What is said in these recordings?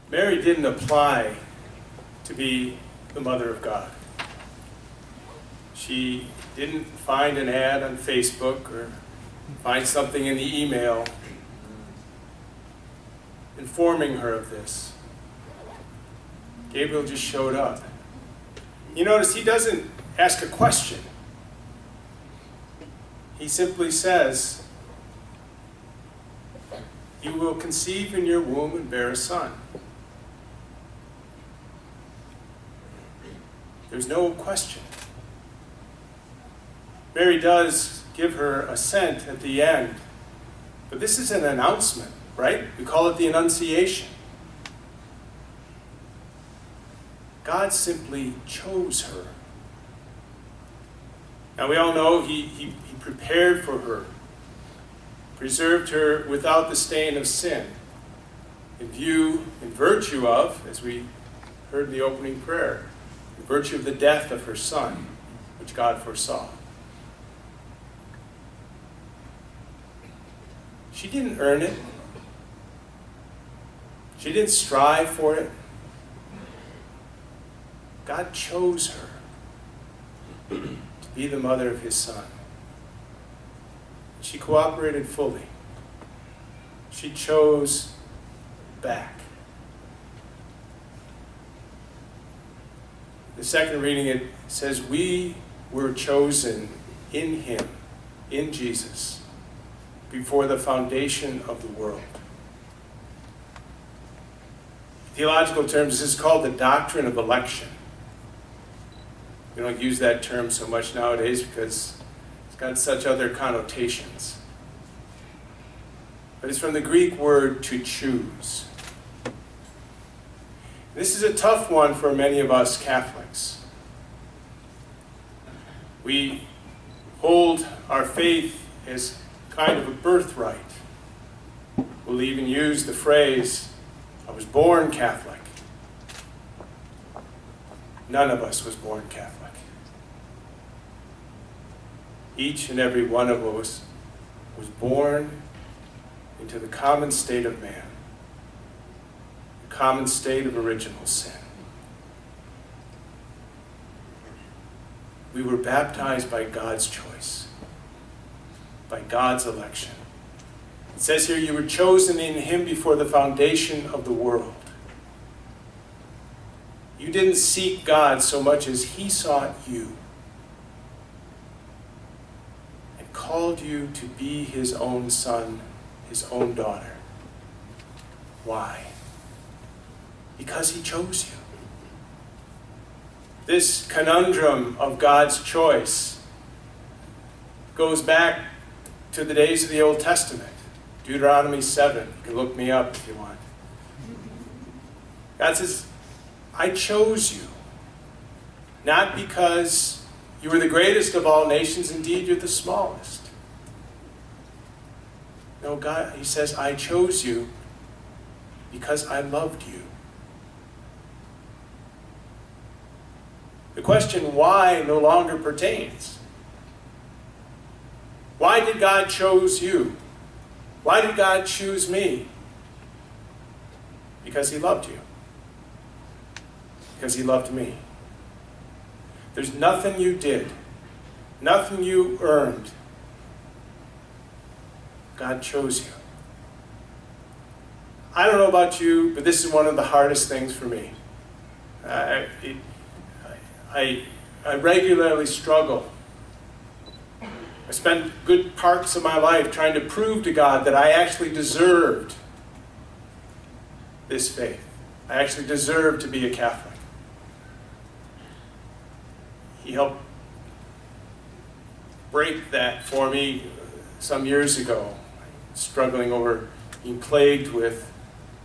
Mary didn't apply to be the Mother of God. She didn't find an ad on Facebook or find something in the email informing her of this. Gabriel just showed up. You notice he doesn't ask a question. He simply says, "You will conceive in your womb and bear a son." There's no question. Mary does give her assent at the end, but this is an announcement, right? We call it the Annunciation. God simply chose her. Now we all know he prepared for her, preserved her without the stain of sin, in view and virtue of, as we heard in the opening prayer, in virtue of the death of her Son, which God foresaw. She didn't earn it. She didn't strive for it. God chose her to be the mother of his Son. She cooperated fully. She chose back. The second reading, it says, "We were chosen in him," in Jesus, "before the foundation of the world." In theological terms, this is called the doctrine of election. We don't use that term so much nowadays because it's got such other connotations. But it's from the Greek word to choose. This is a tough one for many of us Catholics. We hold our faith as kind of a birthright. We'll even use the phrase, "I was born Catholic." None of us was born Catholic. Each and every one of us was born into the common state of man, the common state of original sin. We were baptized by God's choice, by God's election. It says here, "You were chosen in him before the foundation of the world." You didn't seek God so much as he sought you and called you to be his own son, his own daughter. Why? Because he chose you. This conundrum of God's choice goes back to the days of the Old Testament. Deuteronomy 7. You can look me up if you want. God says, "I chose you, not because you were the greatest of all nations, indeed you're the smallest." No, God, he says, "I chose you because I loved you." The question why no longer pertains. Why did God choose you? Why did God choose me? Because he loved you. Because he loved me. There's nothing you did, nothing you earned. God chose you. I don't know about you, but this is one of the hardest things for me. I regularly struggle. I spent good parts of my life trying to prove to God that I actually deserved this faith. I actually deserved to be a Catholic. He helped break that for me some years ago, struggling over being plagued with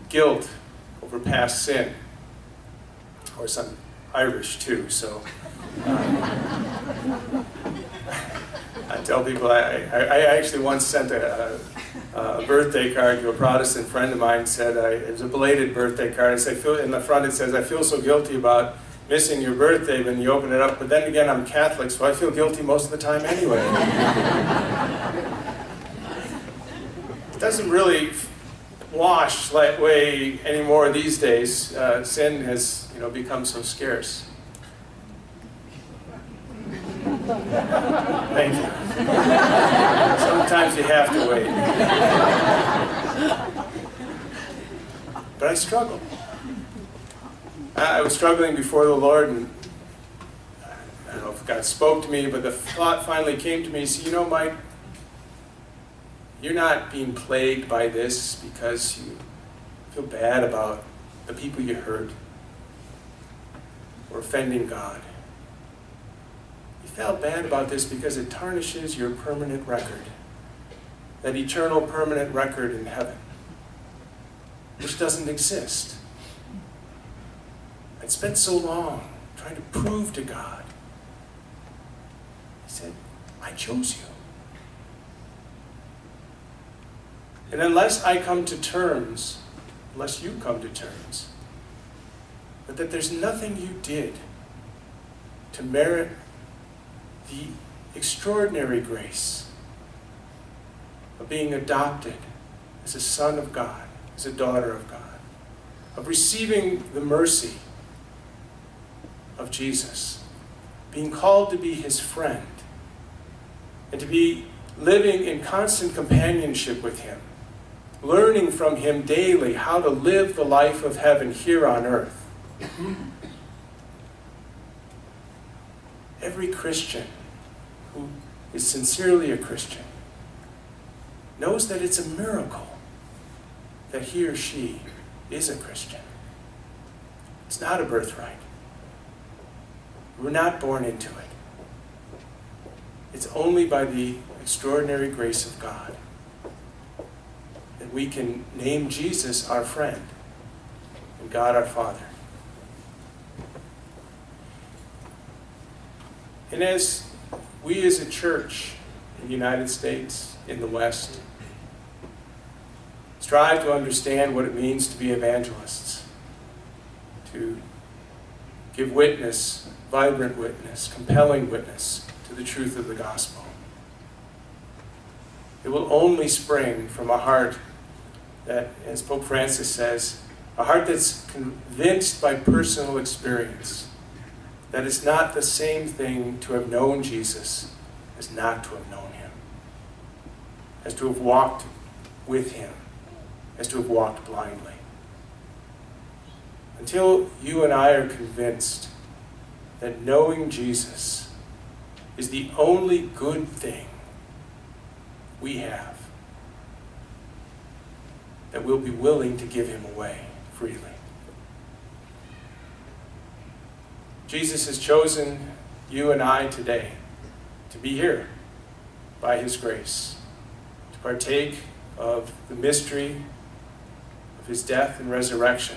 guilt over past sin. Of course, I'm Irish too, so I tell people I actually once sent a birthday card to a Protestant friend of mine. Said it was a belated birthday card. I said, in the front it says, "I feel so guilty about missing your birthday when you open it up, but then again I'm Catholic, so I feel guilty most of the time anyway." It doesn't really wash that way anymore these days. Sin has, become so scarce. Thank you. Sometimes you have to wait. But I struggle. I was struggling before the Lord, and I don't know if God spoke to me, but the thought finally came to me, Mike, you're not being plagued by this because you feel bad about the people you hurt or offending God. You felt bad about this because it tarnishes your permanent record, that eternal permanent record in heaven, which doesn't exist. I'd spent so long trying to prove to God. He said, I chose you. And unless I come to terms, unless you come to terms, but that there's nothing you did to merit the extraordinary grace of being adopted as a son of God, as a daughter of God, of receiving the mercy of Jesus, being called to be his friend, and to be living in constant companionship with him, learning from him daily how to live the life of heaven here on earth. Every Christian who is sincerely a Christian knows that it's a miracle that he or she is a Christian. It's not a birthright. We're not born into it. It's only by the extraordinary grace of God that we can name Jesus our friend and God our Father. And as we as a church in the United States, in the West, strive to understand what it means to be evangelists, to give witness, vibrant witness, compelling witness to the truth of the gospel, it will only spring from a heart that, as Pope Francis says, a heart that's convinced by personal experience that it's not the same thing to have known Jesus as not to have known him, as to have walked with him, as to have walked blindly. Until you and I are convinced that knowing Jesus is the only good thing we have, that we'll be willing to give him away freely. Jesus has chosen you and I today to be here by his grace, to partake of the mystery of his death and resurrection,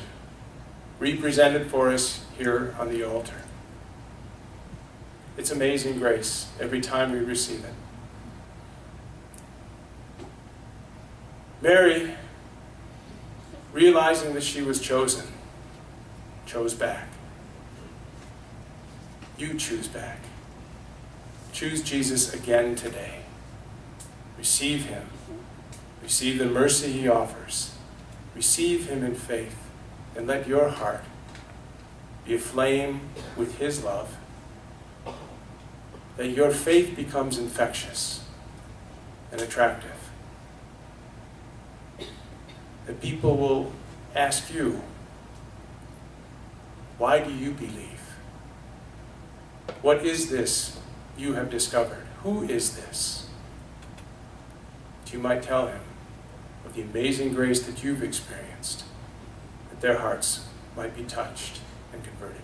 represented for us here on the altar. It's amazing grace every time we receive it. Mary, realizing that she was chosen, chose back. You choose back. Choose Jesus again today. Receive him. Receive the mercy he offers. Receive him in faith, and let your heart be aflame with his love, that your faith becomes infectious and attractive, that people will ask you, why do you believe? What is this you have discovered? Who is this? That you might tell him of the amazing grace that you've experienced, that their hearts might be touched and converted.